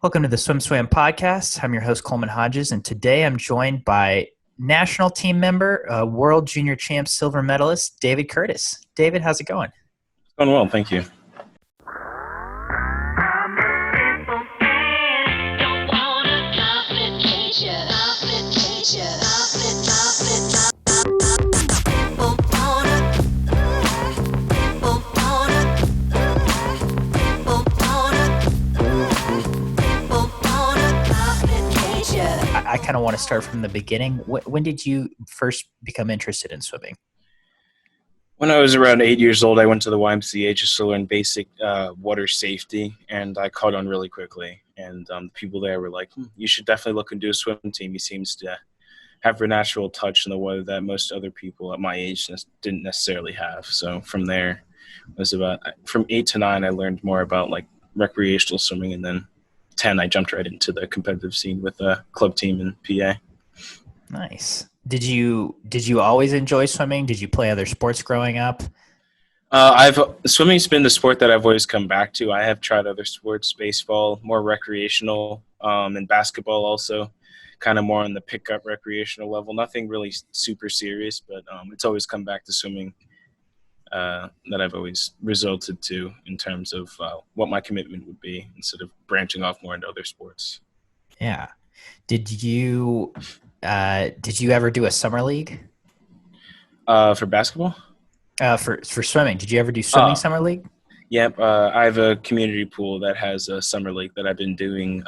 Welcome to the SwimSwam podcast. I'm your host, Coleman Hodges, and today I'm joined by national team member, world junior champ silver medalist, David Curtis. David, how's it going? It's going well, thank you. I kind of want to start from the beginning. When did you first become interested in swimming? When I was around 8 years old, I went to the YMCA just to learn basic water safety, and I caught on really quickly. And the people there were like, you should definitely look into a swim team. He seems to have a natural touch in the water that most other people at my age didn't necessarily have. So from there, it was from 8 to 9, I learned more about like recreational swimming, and then 10, I jumped right into the competitive scene with a club team in PA. Nice. Did you always enjoy swimming? Did you play other sports growing up? Swimming's been the sport that I've always come back to. I have tried other sports, baseball, more recreational, and basketball also, kind of more on the pickup recreational level. Nothing really super serious, but it's always come back to swimming that I've always resulted to in terms of what my commitment would be instead of branching off more into other sports. Yeah. Did you ever do a summer league? For basketball? For swimming. Did you ever do swimming summer league? Yep. I have a community pool that has a summer league that I've been doing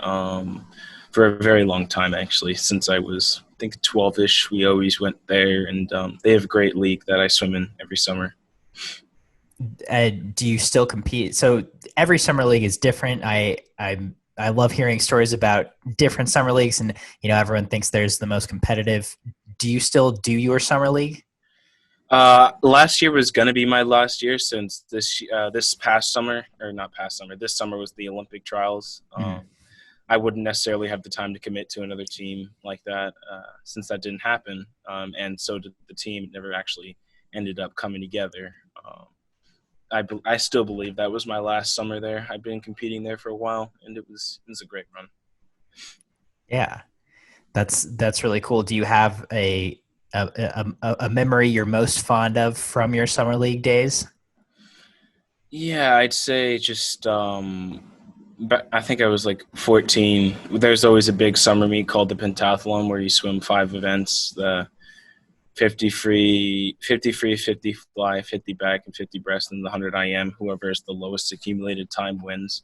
for a very long time, actually. Since I was, I think, 12-ish, we always went there, and they have a great league that I swim in every summer. Do you still compete? So every summer league is different. I love hearing stories about different summer leagues, and everyone thinks there's the most competitive. Do you still do your summer league? Last year was going to be my last year since this summer was the Olympic trials. I wouldn't necessarily have the time to commit to another team like that since that didn't happen, and so did the team. It never actually ended up coming together. I still believe that was my last summer there. I've been competing there for a while, and it was a great run. Yeah, that's really cool. Do you have a memory you're most fond of from your summer league days? Yeah, I'd say just but I think I was like 14. There's always a big summer meet called the pentathlon where you swim 5 events: the 50 free, 50 fly, 50 back, and 50 breast, and the 100 IM. Whoever is the lowest accumulated time wins.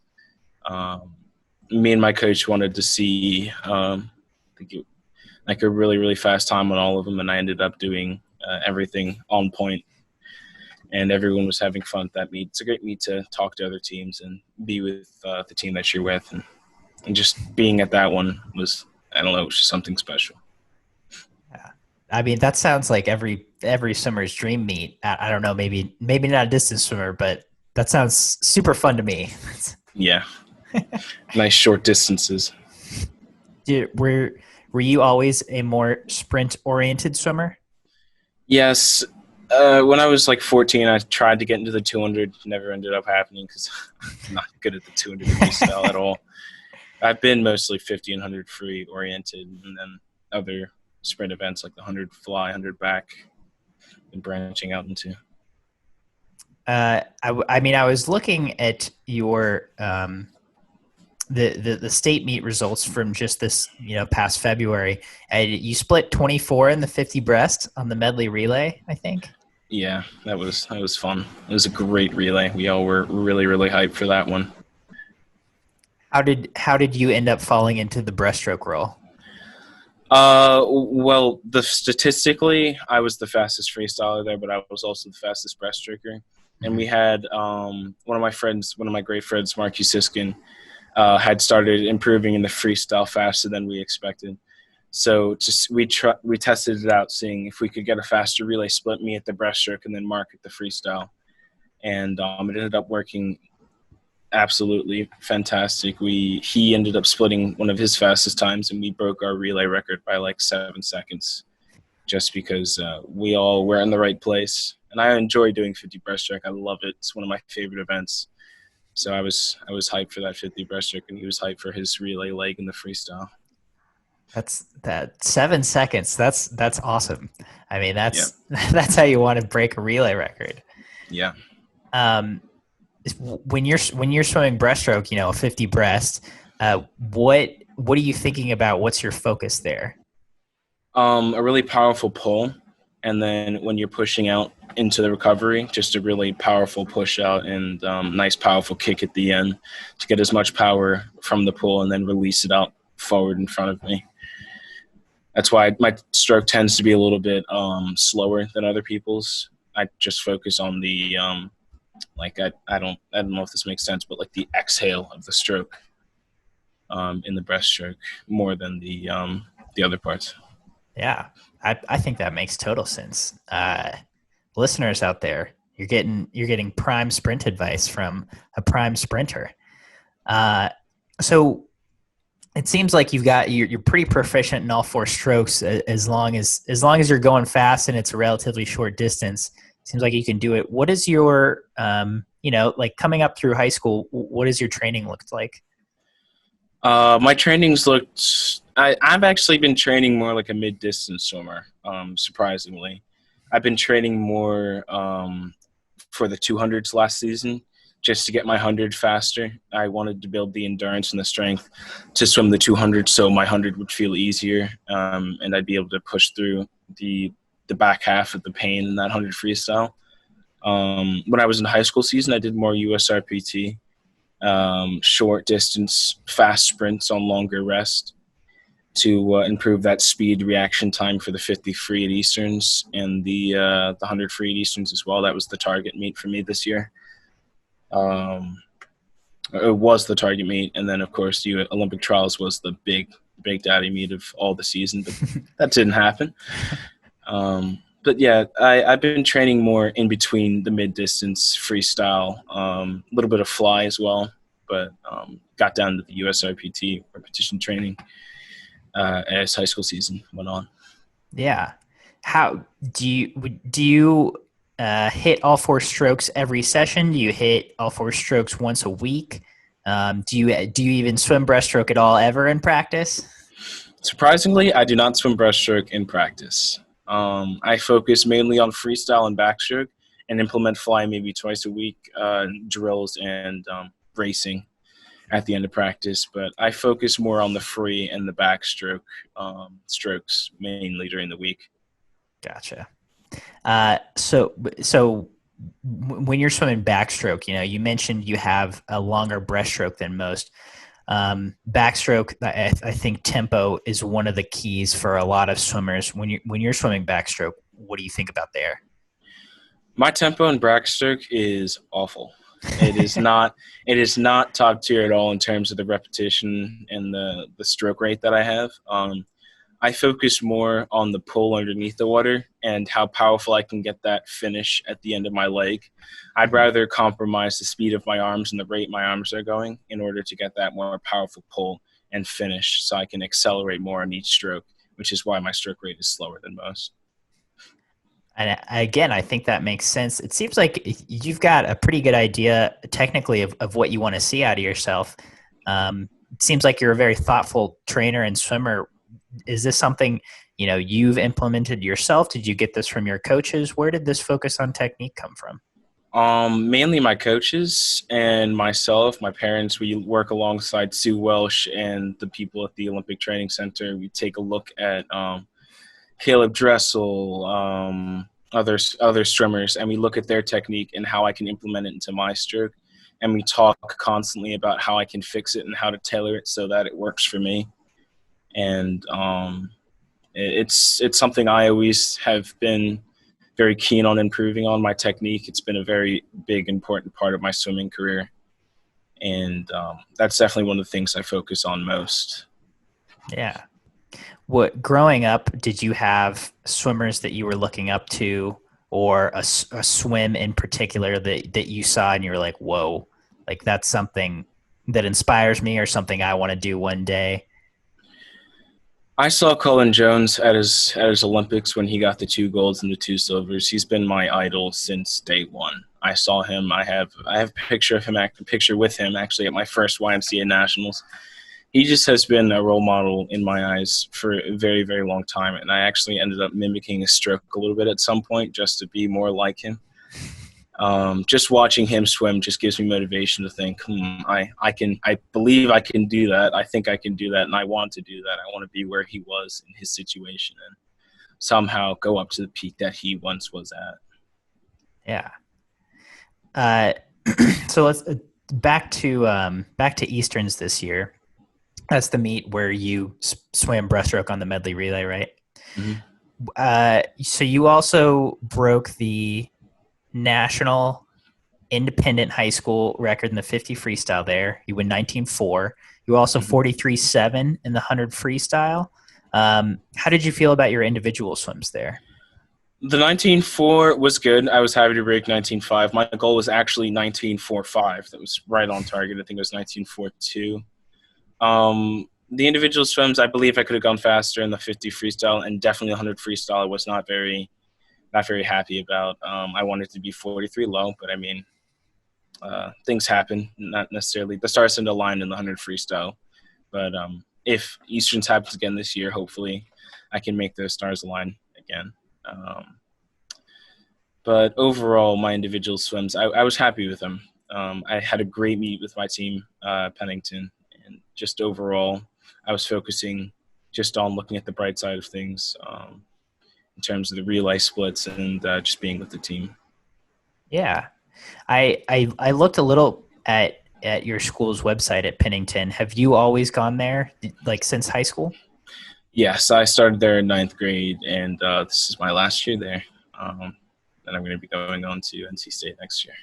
Me and my coach wanted to see like a really, really fast time on all of them, and I ended up doing everything on point, and everyone was having fun at that meet. It's a great meet to talk to other teams and be with the team that you're with, and just being at that one was, I don't know, it was just something special. I mean, that sounds like every swimmer's dream meet. I don't know, maybe not a distance swimmer, but that sounds super fun to me. Yeah. Nice short distances. Were you always a more sprint-oriented swimmer? Yes. When I was like 14, I tried to get into the 200. Never ended up happening because I'm not good at the 200 freestyle at all. I've been mostly 50 and 100 free oriented, and then other sprint events like the 100 fly, 100 back, and branching out into. I mean, I was looking at your the state meet results from just this past February. You split 24 in the 50 breast on the medley relay, I think. Yeah, that was fun. It was a great relay. We all were really, really hyped for that one. How did you end up falling into the breaststroke role? Well, statistically, I was the fastest freestyler there, but I was also the fastest breaststroker. And we had one of my great friends, Mark Usiskin, had started improving in the freestyle faster than we expected. So we tested it out, seeing if we could get a faster relay split, me at the breaststroke and then Mark at the freestyle. And it ended up working absolutely fantastic. He ended up splitting one of his fastest times, and we broke our relay record by like 7 seconds, just because we all were in the right place. And I enjoy doing 50 breaststroke. I love it. It's one of my favorite events. So I was hyped for that 50 breaststroke, and he was hyped for his relay leg in the freestyle. That's that 7 seconds. That's awesome. I mean, Yeah, that's how you want to break a relay record. yeah. Um, when you're swimming breaststroke, a 50 breast, what are you thinking about? What's your focus there? A really powerful pull, and then when you're pushing out into the recovery, just a really powerful push out and nice powerful kick at the end to get as much power from the pull and then release it out forward in front of me. That's why my stroke tends to be a little bit slower than other people's. I just focus on the like I don't know if this makes sense, but like the exhale of the stroke in the breaststroke more than the other parts. Yeah, I think that makes total sense. Listeners out there, you're getting prime sprint advice from a prime sprinter. Uh, so it seems like you're pretty proficient in all four strokes as long as you're going fast and it's a relatively short distance. Seems like you can do it. What is your like coming up through high school? What does your training looked like? My training's looked. I've actually been training more like a mid-distance swimmer. Surprisingly, I've been training more for the 200s last season, just to get my 100 faster. I wanted to build the endurance and the strength to swim the 200, so my 100 would feel easier, and I'd be able to push through the back half of the pain in that 100 freestyle. When I was in high school season, I did more USRPT, short distance, fast sprints on longer rest to improve that speed reaction time for the 50 free at Easterns and the 100 free at Easterns as well. That was the target meet for me this year. Um, it was the target meet, and then of course the Olympic trials was the big daddy meet of all the season, but that didn't happen. But yeah, I've been training more in between the mid-distance freestyle, a little bit of fly as well, but got down to the USRPT repetition training as high school season went on. Yeah. How do you hit all four strokes every session? Do you hit all four strokes once a week? Do you even swim breaststroke at all ever in practice? Surprisingly, I do not swim breaststroke in practice. I focus mainly on freestyle and backstroke and implement fly maybe twice a week, drills and racing at the end of practice. But I focus more on the free and the backstroke strokes mainly during the week. Gotcha. So when you're swimming backstroke, you mentioned you have a longer breaststroke than most. Backstroke, I think tempo is one of the keys for a lot of swimmers. When you're swimming backstroke, what do you think about there? My tempo in backstroke is awful. It is not. It is not top tier at all in terms of the repetition and the stroke rate that I have. I focus more on the pull underneath the water and how powerful I can get that finish at the end of my leg. I'd Mhm. rather compromise the speed of my arms and the rate my arms are going in order to get that more powerful pull and finish so I can accelerate more on each stroke, which is why my stroke rate is slower than most. And again, I think that makes sense. It seems like you've got a pretty good idea technically of what you want to see out of yourself. It seems like you're a very thoughtful trainer and swimmer. Is this something you've implemented yourself? Did you get this from your coaches? Where did this focus on technique come from? Mainly my coaches and myself, my parents. We work alongside Sue Welsh and the people at the Olympic Training Center. We take a look at Caleb Dressel, other swimmers, and we look at their technique and how I can implement it into my stroke. And we talk constantly about how I can fix it and how to tailor it so that it works for me. And it's something I always have been very keen on improving on my technique. It's been a very big, important part of my swimming career. And that's definitely one of the things I focus on most. Yeah. What growing up, did you have swimmers that you were looking up to, or a swim in particular that you saw and you were like, whoa, like that's something that inspires me or something I want to do one day? I saw Colin Jones at his Olympics when he got the 2 golds and the 2 silvers. He's been my idol since day one. I saw him. I have a picture of him, a picture with him actually at my first YMCA nationals. He just has been a role model in my eyes for a very, very long time. And I actually ended up mimicking his stroke a little bit at some point just to be more like him. Just watching him swim just gives me motivation to think, I believe I can do that. I think I can do that. And I want to do that. I want to be where he was in his situation and somehow go up to the peak that he once was at. Yeah. Uh, so let's back to Easterns this year. That's the meet where you swam breaststroke on the medley relay, right? Mm-hmm. So you also broke the national independent high school record in the 50 freestyle there. You win 19.4. You also 43.7 in the 100 freestyle. How did you feel about your individual swims there? The 19.4 was good. I was happy to break 19.5. My goal was actually 19.45. That was right on target. I think it was 19.42. The individual swims, I believe I could have gone faster in the 50 freestyle, and definitely the 100 freestyle I was not very happy about. I wanted to be 43 low, but I mean, things happen. Not necessarily the stars didn't align in the 100 freestyle, but if Easterns happens again this year, hopefully I can make those stars align again. But overall, my individual swims, I was happy with them. I had a great meet with my team, Pennington, and just overall, I was focusing just on looking at the bright side of things in terms of the relay splits and just being with the team. Yeah, I looked a little at your school's website at Pennington. Have you always gone there, like since high school? Yes, I started there in 9th grade, and this is my last year there. And I'm going to be going on to NC State next year.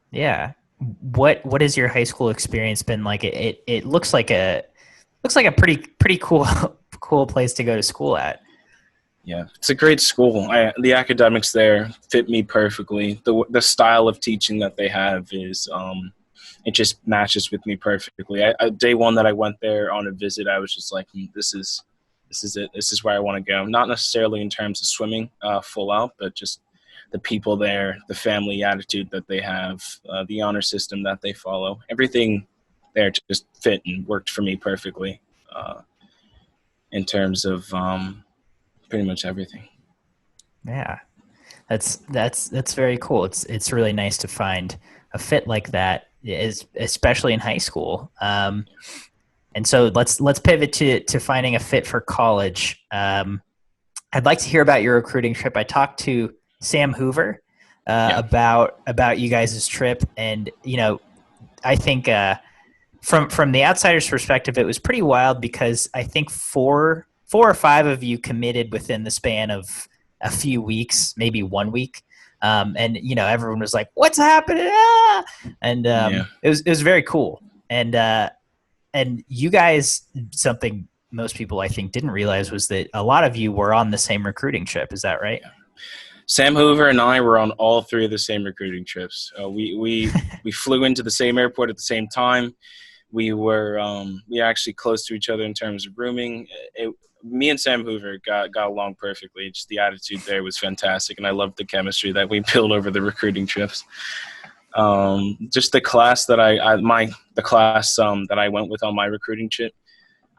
Yeah. What has your high school experience been like? It looks like a pretty cool place to go to school at. Yeah, it's a great school. The academics there fit me perfectly. The style of teaching that they have is it just matches with me perfectly. Day one that I went there on a visit, I was just like, this is it. This is where I want to go. Not necessarily in terms of swimming full out, but just the people there, the family attitude that they have, the honor system that they follow. Everything there just fit and worked for me perfectly in terms of pretty much everything. Yeah, that's very cool. It's really nice to find a fit like that, especially in high school. And so let's pivot to finding a fit for college. I'd like to hear about your recruiting trip. I talked to Sam Hoover about you guys' trip, and I think from the outsider's perspective, it was pretty wild because I think four or five of you committed within the span of a few weeks, maybe 1 week. And everyone was like, "What's happening?" Ah! And it was very cool. And you guys, something most people I think didn't realize was that a lot of you were on the same recruiting trip. Is that right? Yeah. Sam Hoover and I were on all three of the same recruiting trips. We flew into the same airport at the same time. We were actually close to each other in terms of rooming. Me and Sam Hoover got along perfectly. Just the attitude there was fantastic, and I loved the chemistry that we built over the recruiting trips. Just the class that the class that I went with on my recruiting trip,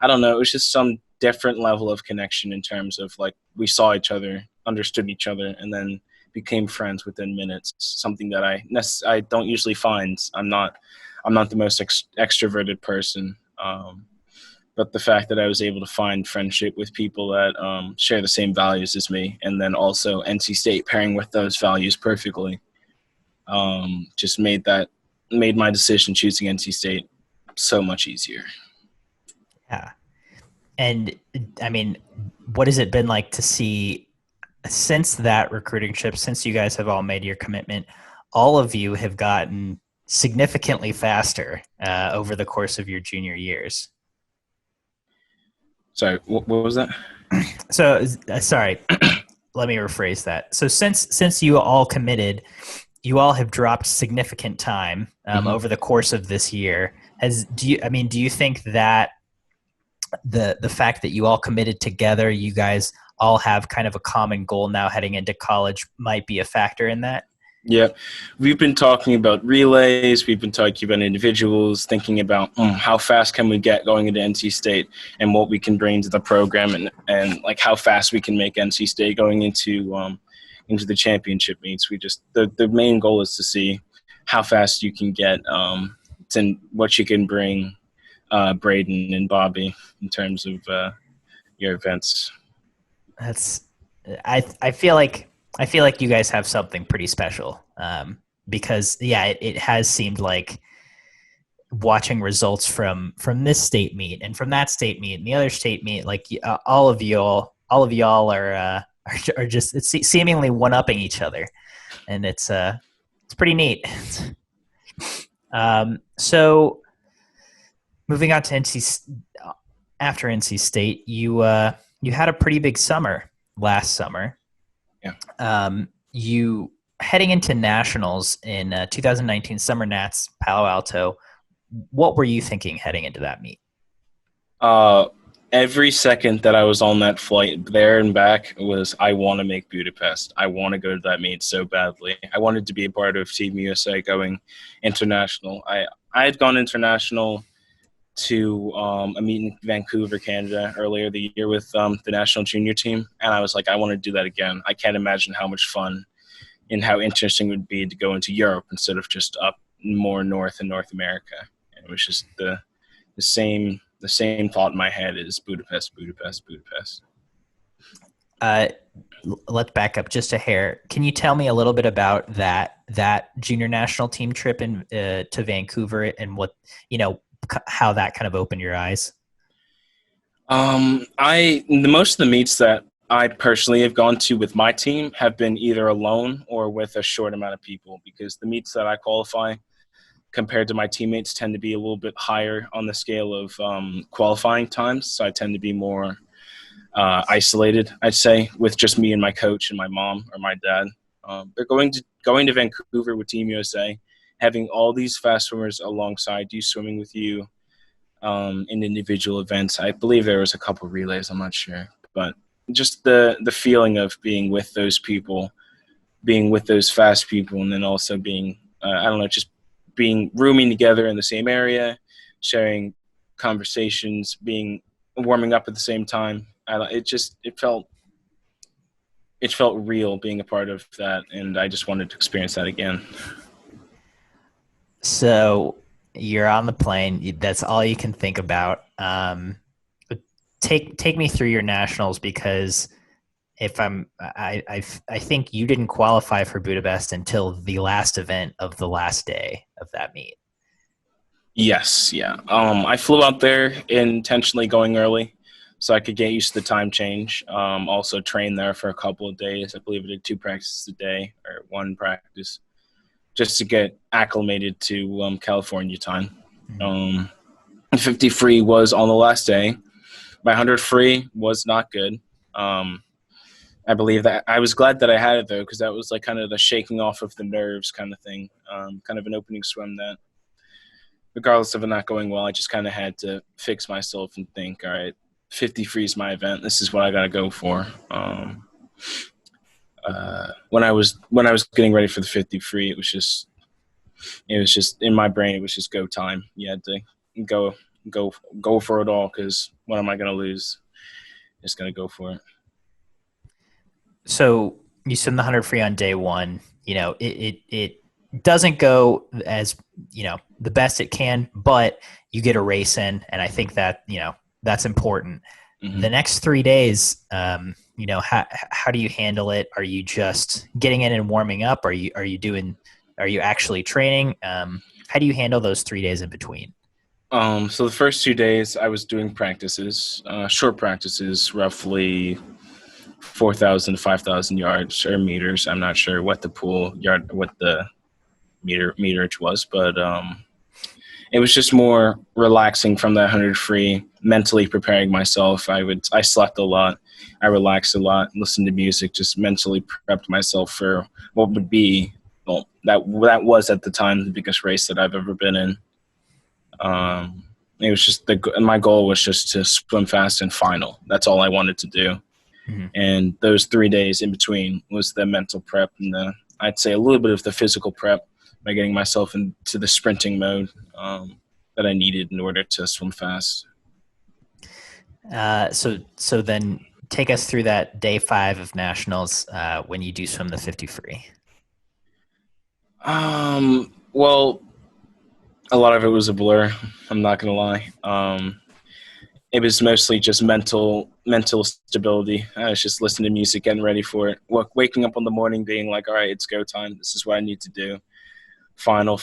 I don't know, it was just some different level of connection in terms of like we saw each other, understood each other, and then became friends within minutes. Something that I don't usually find. I'm not the most extroverted person, but the fact that I was able to find friendship with people that share the same values as me, and then also NC State pairing with those values perfectly, just made my decision choosing NC State so much easier. Yeah. And I mean, what has it been like to see since that recruiting trip, since you guys have all made your commitment, all of you have gotten significantly faster over the course of your junior years? Sorry, what was that? So, sorry, let me rephrase that. So since you all committed, you all have dropped significant time over the course of this year. Do you think that the fact that you all committed together, you guys all have kind of a common goal now heading into college, might be a factor in that? Yeah, we've been talking about relays. We've been talking about individuals, thinking about how fast can we get going into NC State and what we can bring to the program, and like how fast we can make NC State going into the championship meets. We just the main goal is to see how fast you can get and what you can bring Braden and Bobby in terms of your events. That's I feel like you guys have something pretty special. Because yeah, it has seemed like watching results from this state meet and from that state meet and the other state meet, like all of y'all are just it's seemingly one upping each other, and it's pretty neat. So moving on to after NC State, you had a pretty big summer last summer. Yeah. You heading into nationals in 2019 Summer Nats Palo Alto. What were you thinking heading into that meet? Every second that I was on that flight there and back was, I want to make Budapest. I want to go to that meet so badly. I wanted to be a part of Team USA going international. I had gone international to a meet in Vancouver, Canada earlier the year with the national junior team, and I was like, I want to do that again. I can't imagine how much fun and how interesting it would be to go into Europe instead of just up more north in North America. And it was just the same thought in my head is Budapest. Let's back up just a hair. Can you tell me a little bit about that junior national team trip to Vancouver and what, how that kind of opened your eyes? Most of the meets that I personally have gone to with my team have been either alone or with a short amount of people, because the meets that I qualify compared to my teammates tend to be a little bit higher on the scale of qualifying times. So I tend to be more isolated, I'd say, with just me and my coach and my mom or my dad. They're going to Vancouver with Team USA, having all these fast swimmers alongside you, swimming with you in individual events. I believe there was a couple relays, I'm not sure. But just the feeling of being with those people, being with those fast people, and then also being, just being rooming together in the same area, sharing conversations, warming up at the same time. It felt real being a part of that, and I just wanted to experience that again. So you're on the plane. That's all you can think about. Take me through your nationals, because I think you didn't qualify for Budapest until the last event of the last day of that meet. Yes, yeah. I flew out there intentionally going early so I could get used to the time change. Also trained there for a couple of days. I believe I did 2 practices a day or 1 practice just to get acclimated to California time. 50 free was on the last day. My 100 free was not good. I believe that I was glad that I had it, though, because that was like kind of the shaking off of the nerves kind of thing, kind of an opening swim that, regardless of it not going well, I just kind of had to fix myself and think, all right, 50 free is my event. This is what I got to go for. When I was getting ready for the 50 free, it was just in my brain. It was just go time. You had to go for it all, because what am I going to lose? Just going to go for it. So you swim the 100 free on day one. It doesn't go as the best it can, but you get a race in, and I think that that's important. Mm-hmm. The next 3 days, how do you handle it? Are you just getting in and warming up? Are you actually training? How do you handle those 3 days in between? So the first 2 days I was doing practices, short practices, roughly 4,000 to 5,000 yards or meters. I'm not sure what the meterage was, but it was just more relaxing from that 100 free, mentally preparing myself. I slept a lot. I relaxed a lot, listened to music, just mentally prepped myself for what would be, that was at the time the biggest race that I've ever been in. It was just my goal was just to swim fast and final. That's all I wanted to do. Mm-hmm. And those 3 days in between was the mental prep and I'd say a little bit of the physical prep by getting myself into the sprinting mode that I needed in order to swim fast. So then take us through that day 5 of nationals when you do swim the 50 free. Well, a lot of it was a blur. I'm not gonna lie. It was mostly just mental stability. I was just listening to music, getting ready for it. Waking up in the morning, being like, "All right, it's go time. This is what I need to do." Final.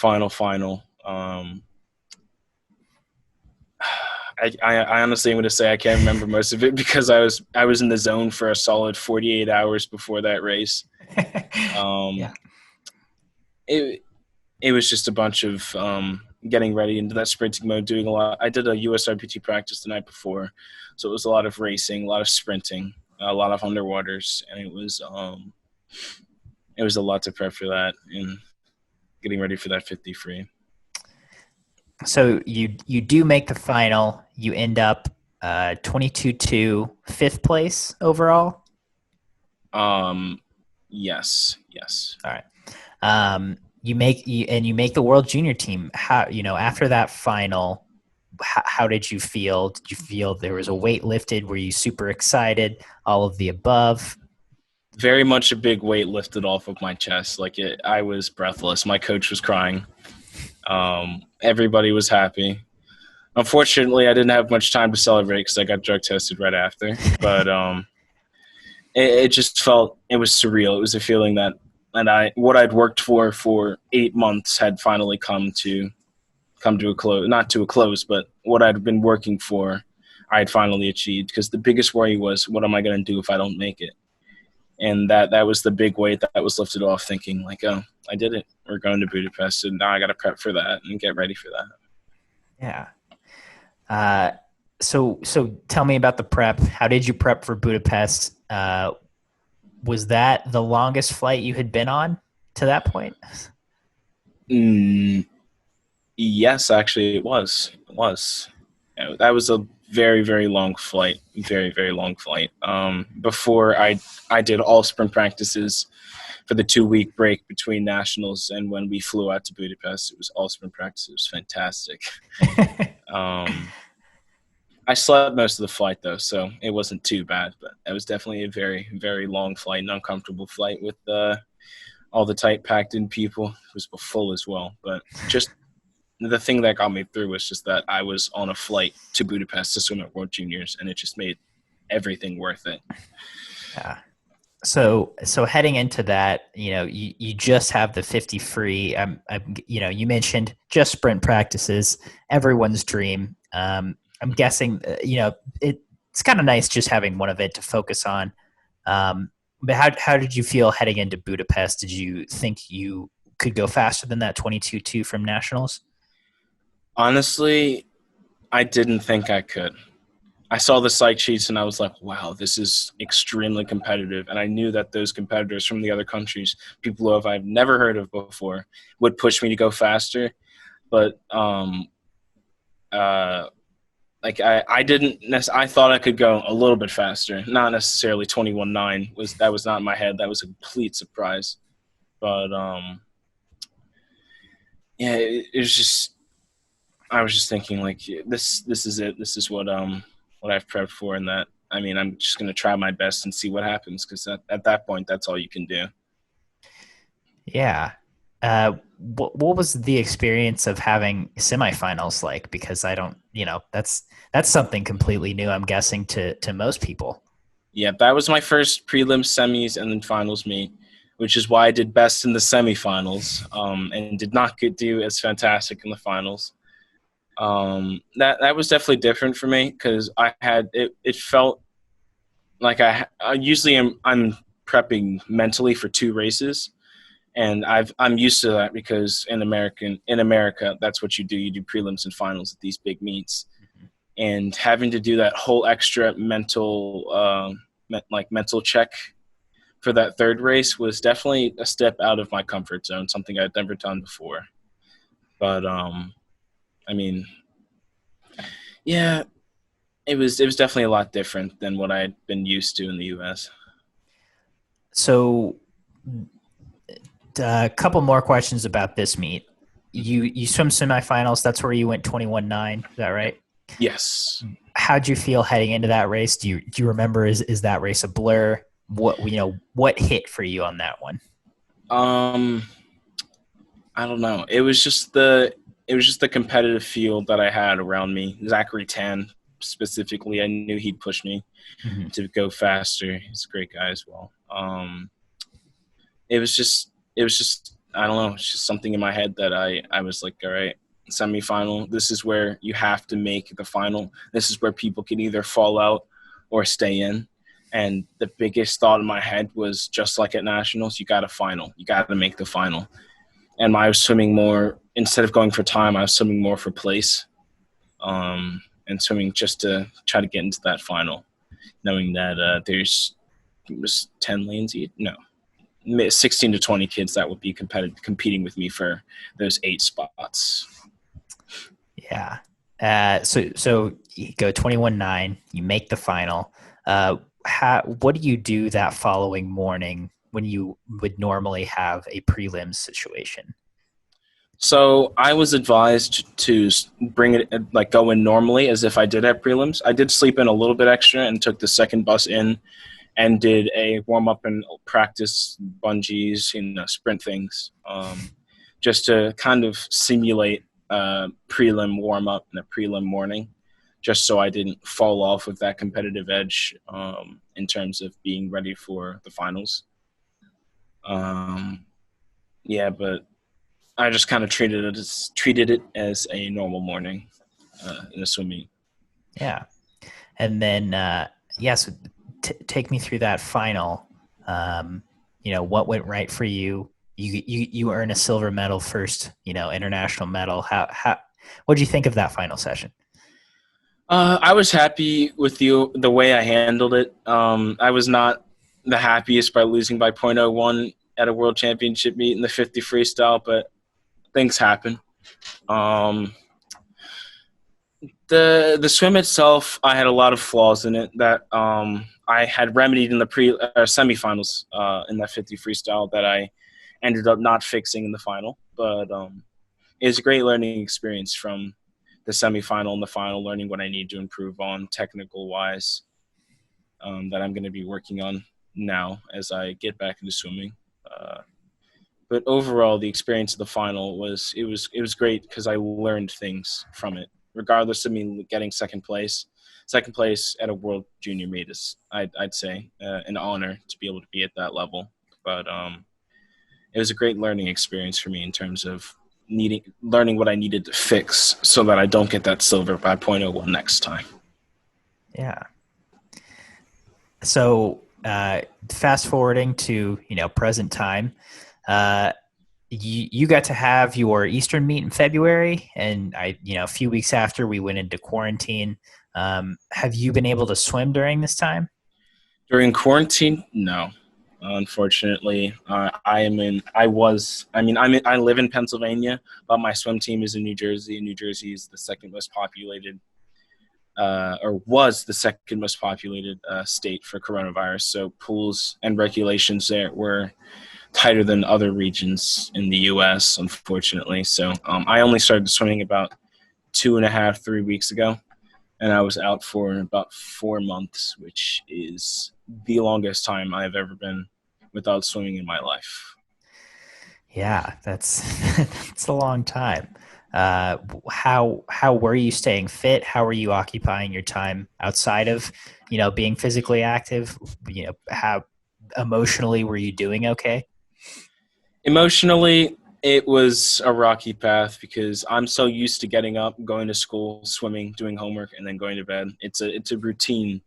I honestly am going to say I can't remember most of it because I was in the zone for a solid 48 hours before that race. Yeah. It it was just a bunch of getting ready into that sprinting mode, doing a lot. I did a USRPT practice the night before, so it was a lot of racing, a lot of sprinting, a lot of underwaters, and it was a lot to prep for that and getting ready for that 50 free. So you do make the final. You end up 22-2, 5th place overall. Um, yes. All right. You make the world junior team. How, after that final, how did you feel? Did you feel there was a weight lifted? Were you super excited? All of the above. Very much a big weight lifted off of my chest. I was breathless. My coach was crying. Everybody was happy. Unfortunately, I didn't have much time to celebrate because I got drug tested right after. But it just felt, it was surreal. It was a feeling that what I'd worked for 8 months had finally come to a close. Not to a close, but what I'd been working for, I had finally achieved. Because the biggest worry was, what am I going to do if I don't make it? And that was the big weight that was lifted off. Thinking like, oh, I did it. We're going to Budapest, and now I got to prep for that and get ready for that. Yeah. So tell me about the prep. How did you prep for Budapest? Was that the longest flight you had been on to that point? Yes, actually, it was. It was. That was a very, very long flight. Very, very long flight. Before I did all sprint practices for the 2-week break between nationals and when we flew out to Budapest. It was all sprint practice. It was fantastic. I slept most of the flight though, so it wasn't too bad. But it was definitely a very, very long flight, an uncomfortable flight with all the tight packed in people. It was full as well, but just the thing that got me through was just that I was on a flight to Budapest to swim at World Juniors, and it just made everything worth it. Yeah. So heading into that, you just have the 50 free. You mentioned just sprint practices, everyone's dream. I'm guessing, it's kind of nice just having one event to focus on. But how did you feel heading into Budapest? Did you think you could go faster than that 22-2 from nationals? Honestly, I didn't think I could. I saw the site sheets and I was like, wow, this is extremely competitive. And I knew that those competitors from the other countries, people who I've never heard of before, would push me to go faster. But I didn't. I thought I could go a little bit faster, not necessarily 21.9. That was not in my head. That was a complete surprise. But yeah, it was just. I was just thinking like this is it. This is what I've prepped for, and that I'm just gonna try my best and see what happens because at that point that's all you can do. Yeah. What was the experience of having semifinals like? Because I don't, that's something completely new, I'm guessing, to most people. Yeah, that was my first prelims, semis, and then finals meet, which is why I did best in the semifinals and did not do as fantastic in the finals. That was definitely different for me because I had it felt like I usually I'm prepping mentally for 2 races, and I'm used to that because in America that's what you do. You do prelims and finals at these big meets, and having to do that whole extra mental check for that 3rd race was definitely a step out of my comfort zone, something I'd never done before. But I mean, yeah, it was definitely a lot different than what I'd been used to in the U.S. So A couple more questions about this meet. You swim semifinals. That's where you went 21.9. Is that right? Yes. How'd you feel heading into that race? Do you remember? Is that race a blur? What hit for you on that one? Um, I don't know. It was just the competitive field that I had around me. Zachary Tan specifically, I knew he'd push me Mm-hmm. to go faster. He's a great guy as well. It was just I don't know. It's just something in my head that I was like, all right, semifinal. This is where you have to make the final. This is where people can either fall out or stay in. And the biggest thought in my head was just like at nationals, you got to final. You got to make the final. And I was swimming more instead of going for time. I was swimming more for place, and swimming just to try to get into that final, knowing that there's it was 10 lanes. No, 16 to 20 kids that would be competing with me for those 8 spots. Yeah. So you go 21.9. You make the final. What do you do that following morning when you would normally have a prelims situation? So I was advised to bring it, like, go in normally as if I did have prelims. I did sleep in a little bit extra and took the second bus in and did a warm up and practice bungees, sprint things, just to kind of simulate a prelim warm up and a prelim morning, just so I didn't fall off of that competitive edge, in terms of being ready for the finals. Um, yeah, but I just kind of treated it as a normal morning in a swimming. Yeah. And then, yes, take me through that final. Um, what went right for you? You earn a silver medal first, international medal. What did you think of that final session? I was happy with the way I handled it. I was not the happiest by losing by point oh 0.01 at a world championship meet in the 50 freestyle, but things happen. Um, the swim itself, I had a lot of flaws in it that I had remedied in the semifinals in that 50 freestyle that I ended up not fixing in the final. But it was a great learning experience from the semifinal and the final, learning what I need to improve on technical wise, that I'm going to be working on now as I get back into swimming. But overall, the experience of the final was great because I learned things from it. Regardless of me getting second place at a world junior meet is, I'd say, an honor to be able to be at that level. But it was a great learning experience for me in terms of learning what I needed to fix so that I don't get that silver by point oh 0.01 next time. Yeah. So, fast forwarding to present time, uh, you got to have your Eastern meet in February, and a few weeks after we went into quarantine. Have you been able to swim during this time? During quarantine, no. Unfortunately, I live in Pennsylvania, but my swim team is in New Jersey, and New Jersey is the second most populated, or was the second most populated state for coronavirus. So pools and regulations there were tighter than other regions in the U.S., unfortunately. So I only started swimming about 2.5, 3 weeks ago, and I was out for about 4 months, which is the longest time I've ever been without swimming in my life. Yeah, that's that's a long time. How were you staying fit? How were you occupying your time outside of being physically active? How emotionally were you doing? Okay. Emotionally, it was a rocky path because I'm so used to getting up, going to school, swimming, doing homework, and then going to bed. It's a routine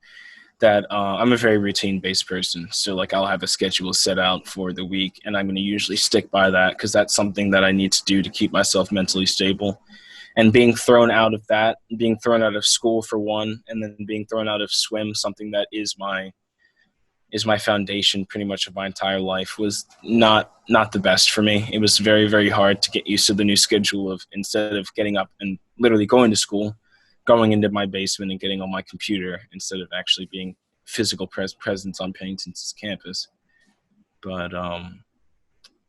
that I'm a very routine based person. So like I'll have a schedule set out for the week, and I'm going to usually stick by that because that's something that I need to do to keep myself mentally stable. And being thrown out of that, being thrown out of school for one, and then being thrown out of swim, something that is my foundation pretty much of my entire life, was not the best for me. It was very, very hard to get used to the new schedule of, instead of getting up and literally going to school, going into my basement and getting on my computer instead of actually being physical presence on Pennington's campus. But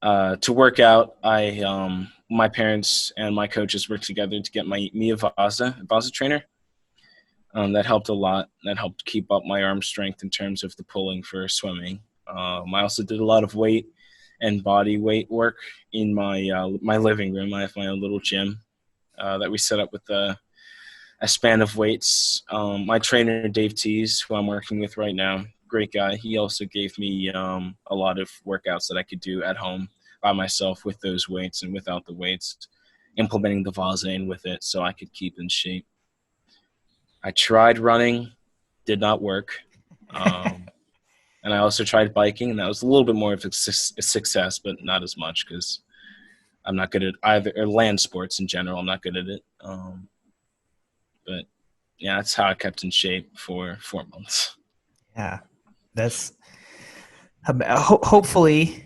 To work out, my parents and my coaches worked together to get me a Vasa trainer. That helped a lot. That helped keep up my arm strength in terms of the pulling for swimming. I also did a lot of weight and body weight work in my living room. I have my own little gym that we set up with a span of weights. My trainer, Dave Tees, who I'm working with right now, great guy. He also gave me a lot of workouts that I could do at home by myself with those weights and without the weights, implementing the Vasa in with it so I could keep in shape. I tried running, did not work. And I also tried biking, and that was a little bit more of a success, but not as much because I'm not good at either, or land sports in general. I'm not good at it. But yeah, that's how I kept in shape for 4 months. Yeah, that's hopefully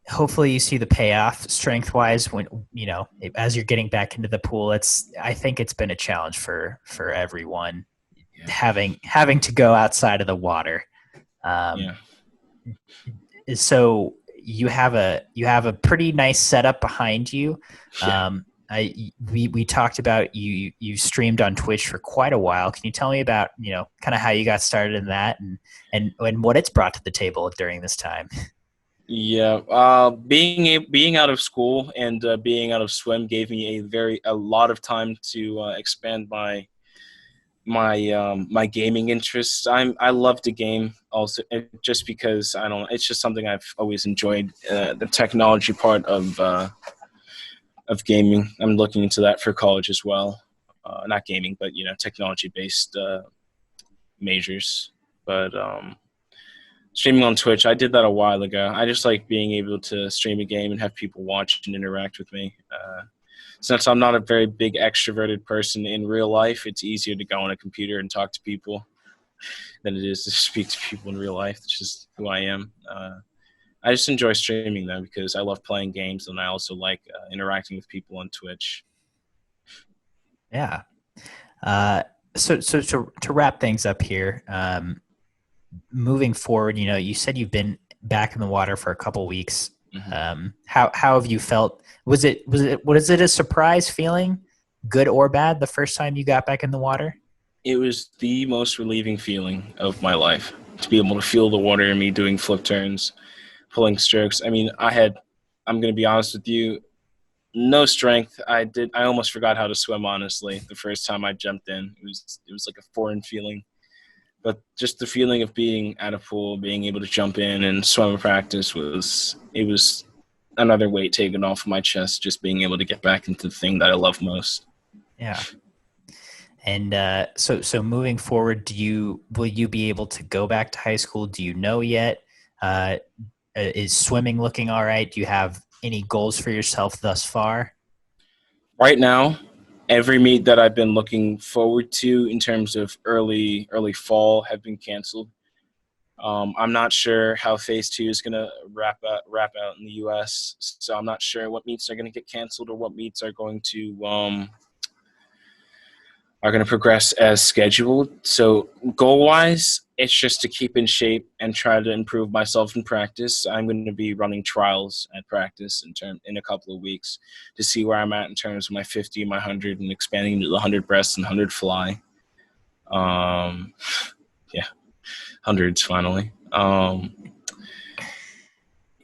hopefully you see the payoff strength wise when as you're getting back into the pool. It's I think it's been a challenge for everyone Yeah, having to go outside of the water. Um, yeah, so you have a pretty nice setup behind you. yeah. We talked about you streamed on Twitch for quite a while. Can you tell me about kind of how you got started in that and what it's brought to the table during this time? Yeah, being out of school and being out of swim gave me a lot of time to expand my gaming interests. I love to game also, just because I don't. It's just something I've always enjoyed. The technology part of gaming. I'm looking into that for college as well. Not gaming, but technology based majors. But streaming on Twitch, I did that a while ago. I just like being able to stream a game and have people watch and interact with me. Since I'm not a very big extroverted person in real life, it's easier to go on a computer and talk to people than it is to speak to people in real life. It's just who I am. I just enjoy streaming though because I love playing games and I also like interacting with people on Twitch. Yeah. Uh, so to wrap things up here, moving forward, you said you've been back in the water for a couple weeks. Mm-hmm. How have you felt? Was it a surprise feeling, good or bad, the first time you got back in the water? It was the most relieving feeling of my life to be able to feel the water in me doing flip turns, pulling strokes. I mean, I'm going to be honest with you, no strength. I almost forgot how to swim, honestly, the first time I jumped in. It was like a foreign feeling. But just the feeling of being at a pool, being able to jump in and swim practice it was another weight taken off of my chest, just being able to get back into the thing that I love most. Yeah. And so moving forward, will you be able to go back to high school? Do you know yet? Is swimming looking all right? Do you have any goals for yourself thus far? Right now, every meet that I've been looking forward to in terms of early fall have been canceled. I'm not sure how Phase 2 is going to wrap out in the U.S., so I'm not sure what meets are going to get canceled or what meets are going to progress as scheduled. So goal wise, it's just to keep in shape and try to improve myself in practice. I'm going to be running trials at practice in a couple of weeks to see where I'm at in terms of my 50, my 100, and expanding to the 100 breast and 100 fly. Yeah, hundreds finally.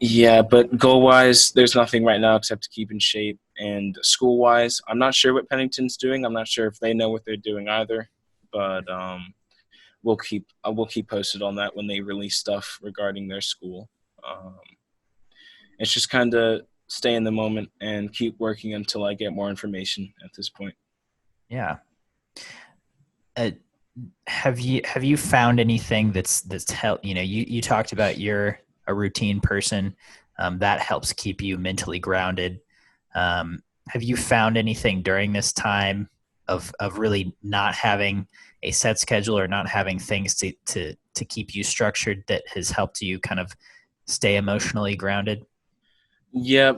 Yeah, but goal wise, there's nothing right now except to keep in shape. And school wise, I'm not sure what Pennington's doing. I'm not sure if they know what they're doing either. But we'll keep posted on that when they release stuff regarding their school. Um, it's just kind of stay in the moment and keep working until I get more information at this point. Yeah. Uh, have you found anything that's helped? You talked about you're a routine person, that helps keep you mentally grounded. Have you found anything during this time of really not having a set schedule or not having things to keep you structured that has helped you kind of stay emotionally grounded? Yeah,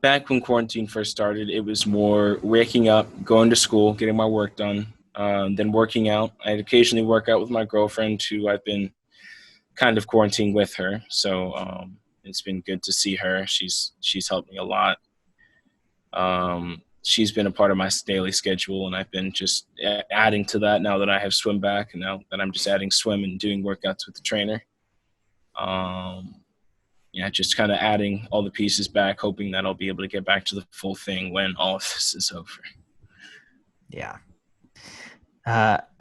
back when quarantine first started, it was more waking up, going to school, getting my work done, then working out. I'd occasionally work out with my girlfriend, who I've been kind of quarantined with her. So It's been good to see her. She's helped me a lot. She's been a part of my daily schedule, and I've been just adding to that now that I have swim back, and now that I'm just adding swim and doing workouts with the trainer. Just kind of adding all the pieces back, hoping that I'll be able to get back to the full thing when all of this is over. Yeah.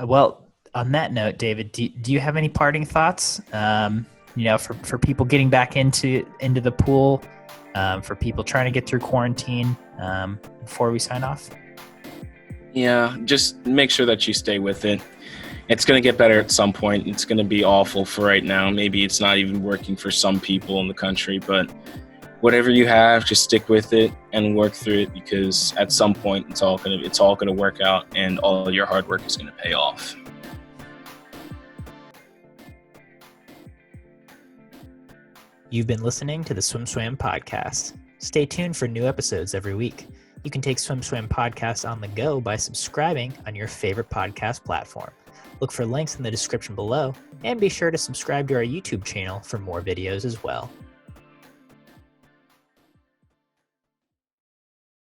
Well, on that note, David, do you have any parting thoughts? For people getting back into the pool, for people trying to get through quarantine, before we sign off? Yeah, just make sure that you stay with it. It's going to get better at some point. It's going to be awful for right now. Maybe it's not even working for some people in the country, but whatever you have, just stick with it and work through it, because at some point it's all going to work out, and all your hard work is going to pay off. You've been listening to the SwimSwam podcast. Stay tuned for new episodes every week. You can take SwimSwam podcast on the go by subscribing on your favorite podcast platform. Look for links in the description below, and be sure to subscribe to our YouTube channel for more videos as well.